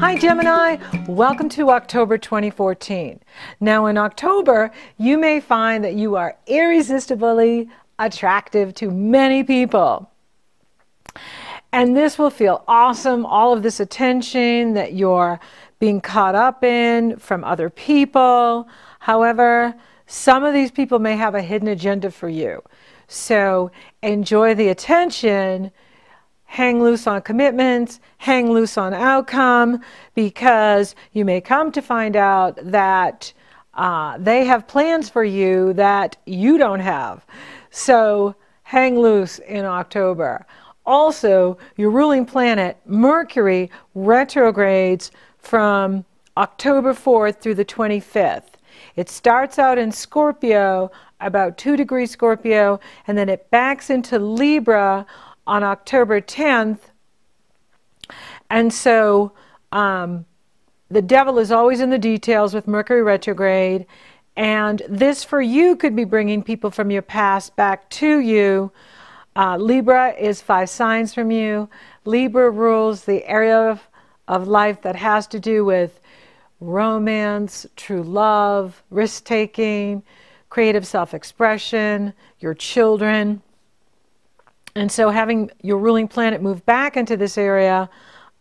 Hi Gemini, welcome to October 2014. Now in October, you may find that you are irresistibly attractive to many people. And this will feel awesome, all of this attention that you're being caught up in from other people. However, some of these people may have a hidden agenda for you. So enjoy the attention. Hang loose on commitments, hang loose on outcome, because you may come to find out that they have plans for you that you don't have. So hang loose in October. Also, your ruling planet, Mercury, retrogrades from October 4th through the 25th. It starts out in Scorpio, about 2 degrees Scorpio, and then it backs into Libra on October 10th. And so the devil is always in the details with Mercury retrograde. And this for you could be bringing people from your past back to you. Libra is 5 signs from you. Libra rules the area of life that has to do with romance, true love, risk-taking, creative self-expression, your children. And so having your ruling planet move back into this area,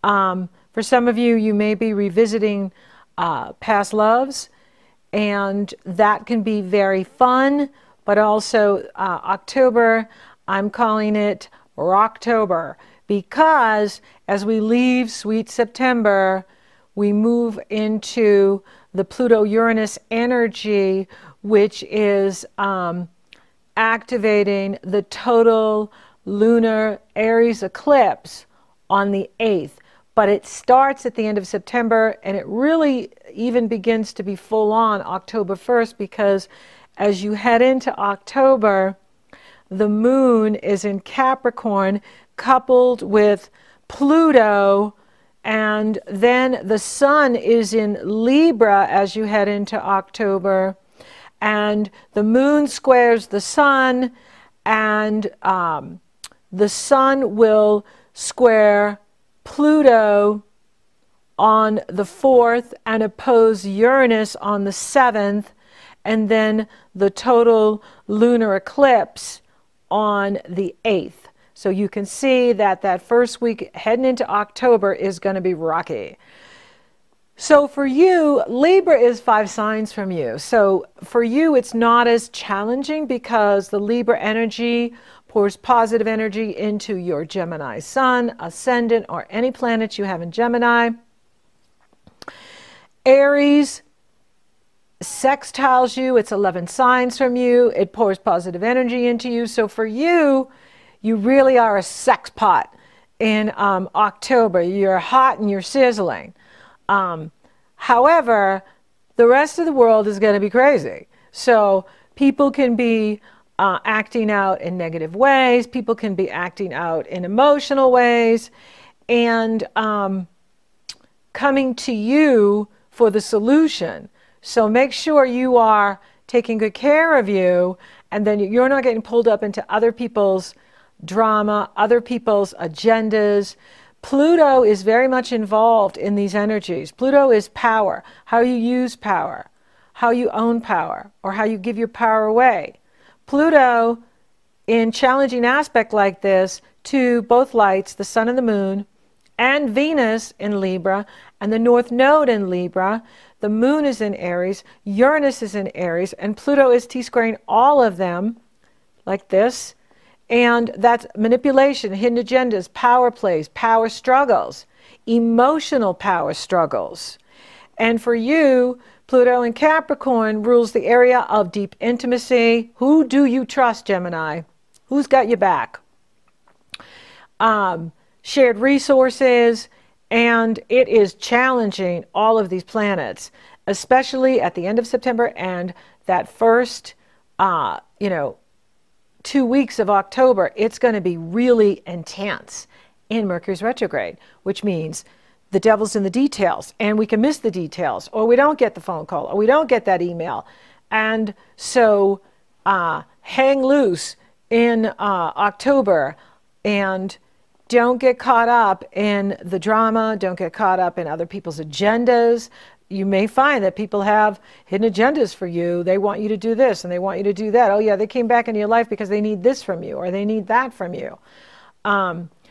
for some of you, you may be revisiting past loves, and that can be very fun, but also October, I'm calling it Rocktober, because as we leave sweet September, we move into the Pluto-Uranus energy, which is activating the total lunar Aries eclipse on the 8th. But it starts at the end of September, and it really even begins to be full on October 1st, because as you head into October, the moon is in Capricorn coupled with Pluto, and then the sun is in Libra as you head into October, and the moon squares the sun, and the sun will square Pluto on the 4th and oppose Uranus on the 7th, and then the total lunar eclipse on the 8th. So you can see that that first week heading into October is going to be rocky. So for you, Libra is 5 signs from you. So for you, it's not as challenging because the Libra energy pours positive energy into your Gemini sun, ascendant, or any planet you have in Gemini. Aries sextiles you. It's 11 signs from you. It pours positive energy into you. So for you, you really are a sex pot in October. You're hot and you're sizzling. However, the rest of the world is going to be crazy. So people can be acting out in negative ways. People can be acting out in emotional ways, and coming to you for the solution. So make sure you are taking good care of you, and then you're not getting pulled up into other people's drama, other people's agendas. Pluto is very much involved in these energies. Pluto is power, how you use power, how you own power, or how you give your power away. Pluto, in challenging aspect like this, to both lights, the sun and the moon, and Venus in Libra, and the North Node in Libra. The moon is in Aries, Uranus is in Aries, and Pluto is T-squaring all of them, like this. And that's manipulation, hidden agendas, power plays, power struggles, emotional power struggles. And for you, Pluto in Capricorn rules the area of deep intimacy. Who do you trust, Gemini? Who's got your back? Shared resources, and it is challenging all of these planets, especially at the end of September and that first, 2 weeks of October. It's going to be really intense in Mercury's retrograde, which means the devil's in the details, and we can miss the details, or we don't get the phone call, or we don't get that email. And so hang loose in October, and don't get caught up in the drama. Don't get caught up in other people's agendas. You may find that people have hidden agendas for you. They want you to do this and they want you to do that. Oh yeah, they came back into your life because they need this from you or they need that from you.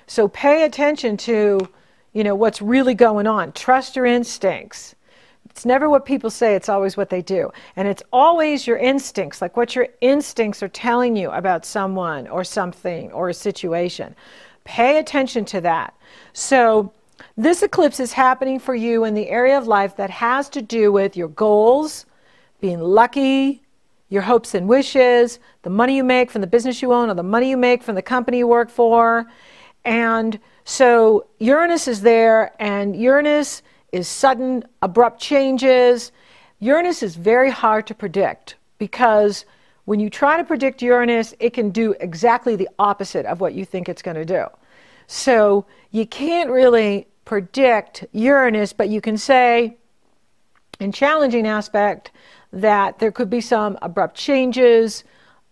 So pay attention to, what's really going on. Trust your instincts. It's never what people say, it's always what they do. And it's always your instincts, like what your instincts are telling you about someone or something or a situation. Pay attention to that. So this eclipse is happening for you in the area of life that has to do with your goals, being lucky, your hopes and wishes, the money you make from the business you own or the money you make from the company you work for. And so Uranus is there, and Uranus is sudden, abrupt changes. Uranus is very hard to predict because when you try to predict Uranus, it can do exactly the opposite of what you think it's going to do. So you can't really predict Uranus, but you can say, in challenging aspect, that there could be some abrupt changes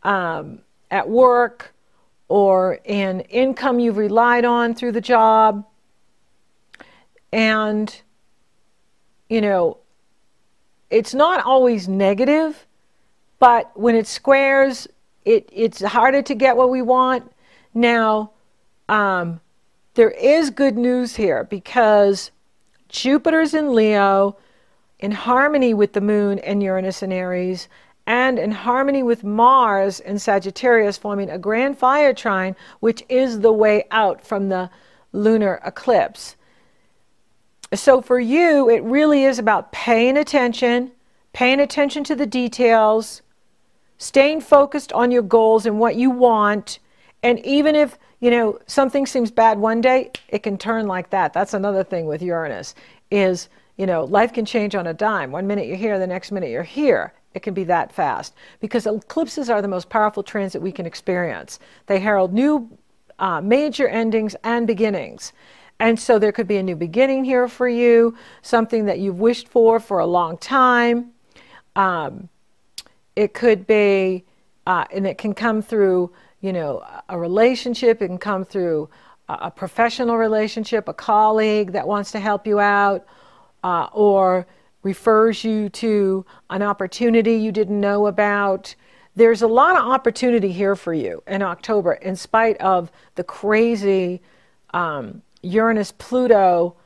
at work or in income you've relied on through the job. And, it's not always negative, but when it squares, it's harder to get what we want. Now, there is good news here because Jupiter's in Leo, in harmony with the moon and Uranus in Aries, and in harmony with Mars in Sagittarius, forming a grand fire trine, which is the way out from the lunar eclipse. So for you, it really is about paying attention to the details, staying focused on your goals and what you want. And even if, something seems bad one day, it can turn like that. That's another thing with Uranus is, life can change on a dime. One minute you're here, the next minute you're here. It can be that fast because eclipses are the most powerful transit we can experience. They herald new major endings and beginnings. And so there could be a new beginning here for you, something that you've wished for a long time. It could be, and it can come through, a relationship. It can come through a professional relationship, a colleague that wants to help you out, or refers you to an opportunity you didn't know about. There's a lot of opportunity here for you in October, in spite of the crazy Uranus-Pluto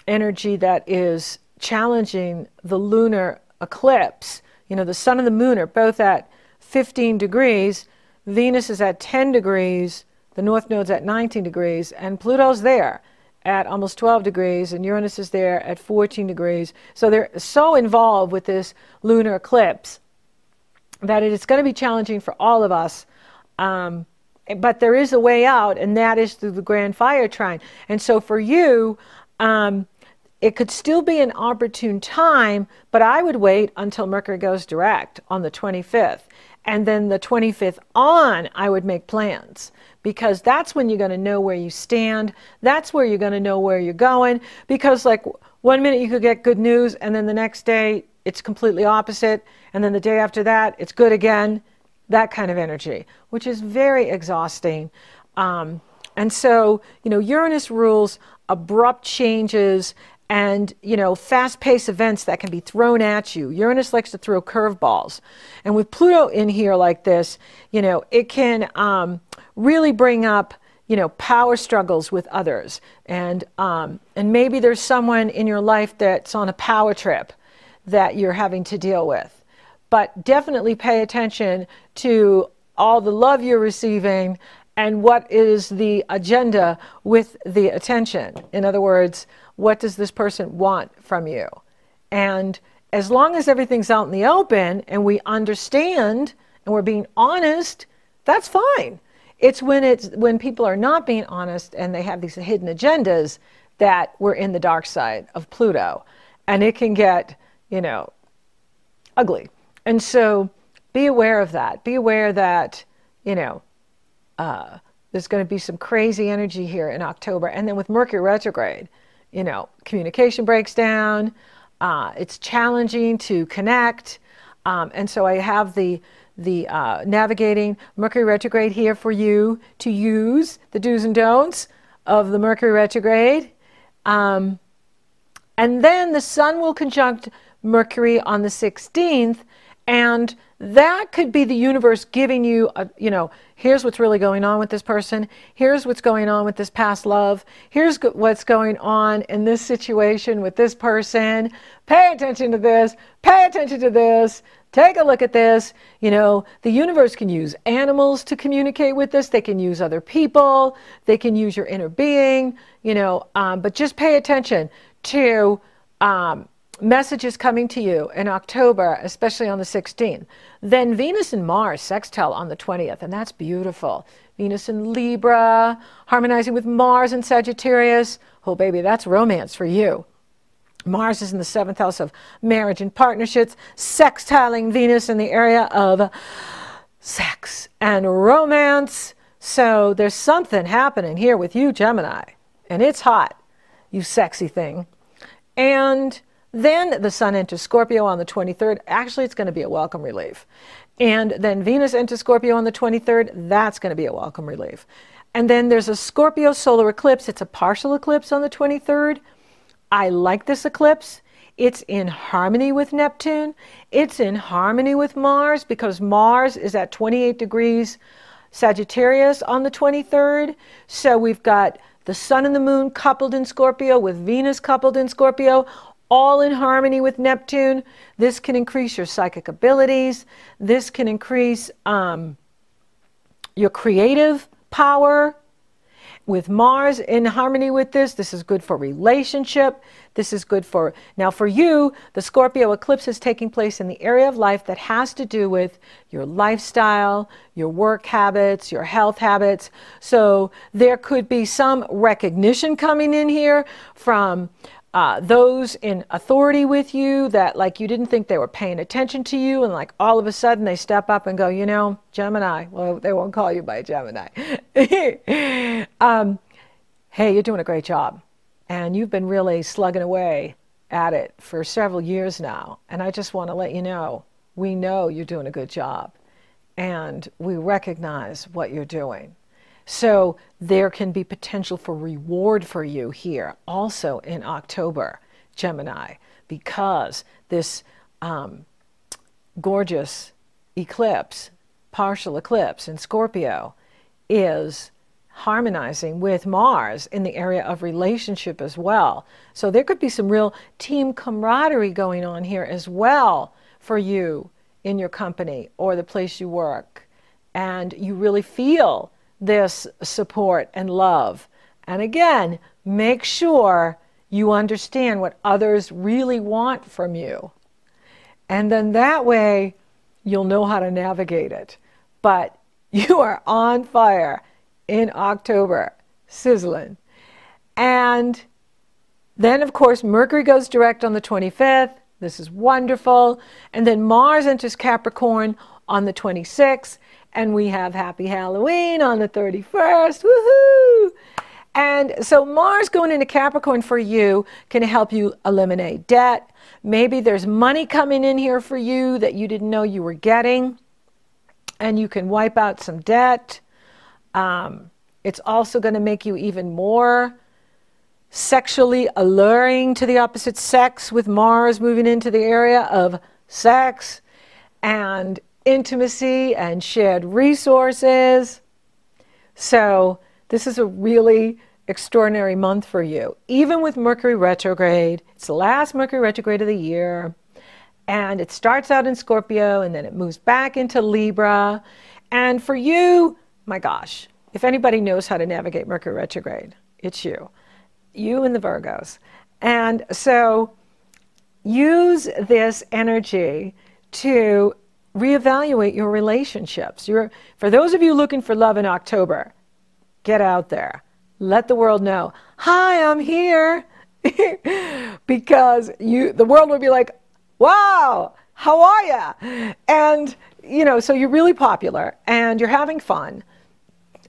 energy that is challenging the lunar eclipse. The sun and the moon are both at 15 degrees. Venus is at 10 degrees. The North Node's at 19 degrees. And Pluto's there at almost 12 degrees. And Uranus is there at 14 degrees. So they're so involved with this lunar eclipse that it is going to be challenging for all of us. But there is a way out, and that is through the grand fire trine. And so for you, it could still be an opportune time, but I would wait until Mercury goes direct on the 25th. And then the 25th on, I would make plans, because that's when you're going to know where you stand. That's where you're going to know where you're going. Because like one minute you could get good news, and then the next day it's completely opposite. And then the day after that, it's good again. That kind of energy, which is very exhausting. And so, Uranus rules abrupt changes and, fast-paced events that can be thrown at you. Uranus likes to throw curveballs. And with Pluto in here like this, it can really bring up, power struggles with others. And maybe there's someone in your life that's on a power trip that you're having to deal with. But definitely pay attention to all the love you're receiving and what is the agenda with the attention. In other words, what does this person want from you? And as long as everything's out in the open and we understand and we're being honest, that's fine. It's when people are not being honest and they have these hidden agendas that we're in the dark side of Pluto. And it can get, ugly. And so be aware of that. Be aware that, there's going to be some crazy energy here in October. And then with Mercury retrograde, communication breaks down. It's challenging to connect. And so I have the navigating Mercury retrograde here for you to use the do's and don'ts of the Mercury retrograde. And then the Sun will conjunct Mercury on the 16th, and that could be the universe giving you, here's what's really going on with this person. Here's what's going on with this past love. Here's what's going on in this situation with this person. Pay attention to this. Pay attention to this. Take a look at this. The universe can use animals to communicate with us. They can use other people. They can use your inner being, but just pay attention to messages coming to you in October, especially on the 16th. Then Venus and Mars sextile on the 20th, and that's beautiful. Venus in Libra, harmonizing with Mars in Sagittarius. Oh, baby, that's romance for you. Mars is in the 7th house of marriage and partnerships, sextiling Venus in the area of sex and romance. So there's something happening here with you, Gemini, and it's hot, you sexy thing. And then the Sun enters Scorpio on the 23rd. Actually, it's going to be a welcome relief. And then Venus enters Scorpio on the 23rd. That's going to be a welcome relief. And then there's a Scorpio solar eclipse. It's a partial eclipse on the 23rd. I like this eclipse. It's in harmony with Neptune. It's in harmony with Mars because Mars is at 28 degrees Sagittarius on the 23rd. So we've got the Sun and the Moon coupled in Scorpio with Venus coupled in Scorpio, all in harmony with Neptune. This can increase your psychic abilities. This can increase your creative power. With Mars in harmony with this is good for relationship. This is good for, now for you, the Scorpio eclipse is taking place in the area of life that has to do with your lifestyle, your work habits, your health habits. So there could be some recognition coming in here from those in authority with you that like you didn't think they were paying attention to you, and like all of a sudden they step up and go, Gemini, well, they won't call you by Gemini. Hey, you're doing a great job. And you've been really slugging away at it for several years now. And I just want to let you know, we know you're doing a good job. And we recognize what you're doing. So there can be potential for reward for you here also in October, Gemini, because this gorgeous eclipse, partial eclipse in Scorpio, is harmonizing with Mars in the area of relationship as well. So there could be some real team camaraderie going on here as well for you in your company or the place you work. And you really feel this support and love. And again, make sure you understand what others really want from you. And then that way, you'll know how to navigate it. But you are on fire in October, sizzling. And then, of course, Mercury goes direct on the 25th. This is wonderful. And then Mars enters Capricorn on the 26th. And we have Happy Halloween on the 31st. Woohoo! And so Mars going into Capricorn for you can help you eliminate debt. Maybe there's money coming in here for you that you didn't know you were getting. And you can wipe out some debt. It's also going to make you even more sexually alluring to the opposite sex with Mars moving into the area of sex and intimacy and shared resources. So this is a really extraordinary month for you. Even with Mercury retrograde, it's the last Mercury retrograde of the year, and it starts out in Scorpio and then it moves back into Libra. And for you, my gosh, if anybody knows how to navigate Mercury retrograde, it's you. You and the Virgos. And so use this energy to reevaluate your relationships. For those of you looking for love in October, get out there. Let the world know, hi, I'm here. Because the world will be like, wow, how are you? And, so you're really popular and you're having fun.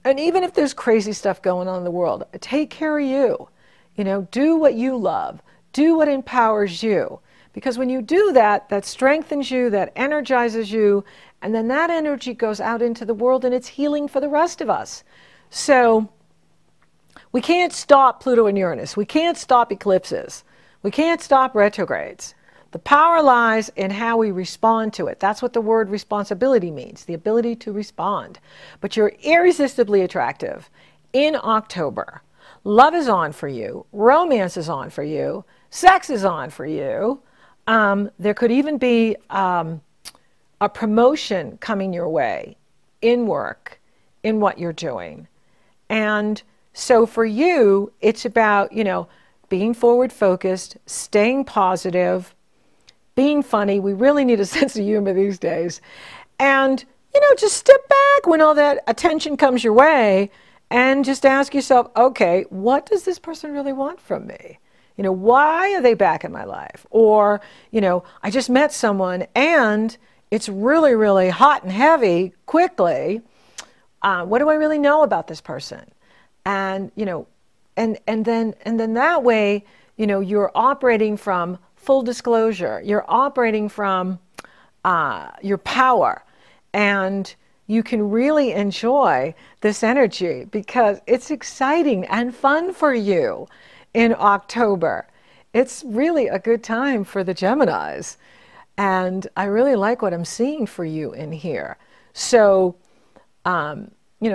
And even if there's crazy stuff going on in the world, take care of you. Do what you love. Do what empowers you. Because when you do that, that strengthens you, that energizes you, And then that energy goes out into the world and it's healing for the rest of us. So we can't stop Pluto and Uranus. We can't stop eclipses. We can't stop retrogrades. The power lies in how we respond to it. That's what the word responsibility means, the ability to respond. But you're irresistibly attractive in October. Love is on for you. Romance is on for you. Sex is on for you. There could even be a promotion coming your way in work, in what you're doing. And so for you, it's about, being forward focused, staying positive, being funny. We really need a sense of humor these days. And, just step back when all that attention comes your way and just ask yourself, okay, what does this person really want from me? Why are they back in my life? Or, I just met someone and it's really, really hot and heavy quickly. What do I really know about this person? And, and then that way, you're operating from full disclosure. You're operating from your power. And you can really enjoy this energy because it's exciting and fun for you in October. It's really a good time for the Geminis. And I really like what I'm seeing for you in here. So,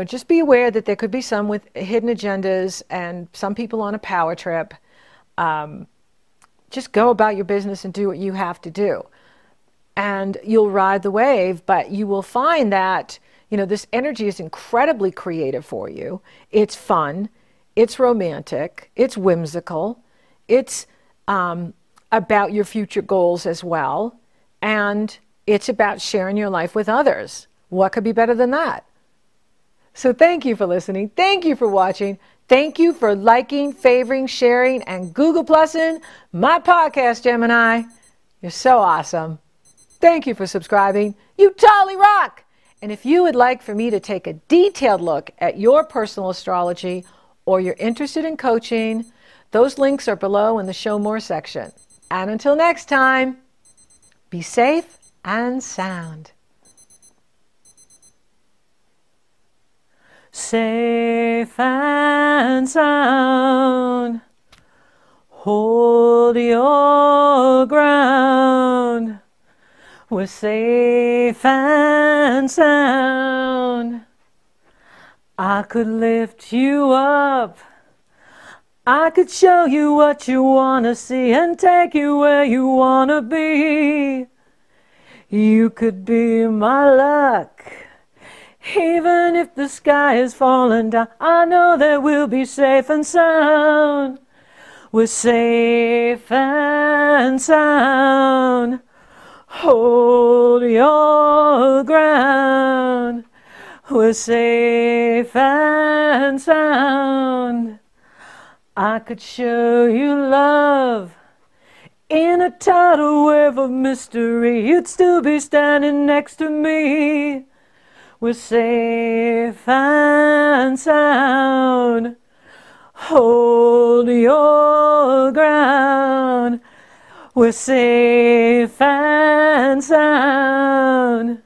just be aware that there could be some with hidden agendas and some people on a power trip. Just go about your business and do what you have to do. And you'll ride the wave, but you will find that, this energy is incredibly creative for you. It's fun. It's romantic. It's whimsical. It's about your future goals as well. And it's about sharing your life with others. What could be better than that? So thank you for listening. Thank you for watching. Thank you for liking, favoring, sharing, and Google Plussing my podcast, Gemini. You're so awesome. Thank you for subscribing. You totally rock. And if you would like for me to take a detailed look at your personal astrology or you're interested in coaching, those links are below in the Show More section. And until next time, be safe and sound. Safe and sound. Hold your ground. We're safe and sound. I could lift you up. I could show you what you want to see and take you where you want to be. You could be my luck. Even if the sky is falling down, I know that we'll be safe and sound. We're safe and sound. Hold your ground. We're safe and sound. I could show you love in a tidal wave of mystery. You'd still be standing next to me. We're safe and sound. Hold your ground. We're safe and sound.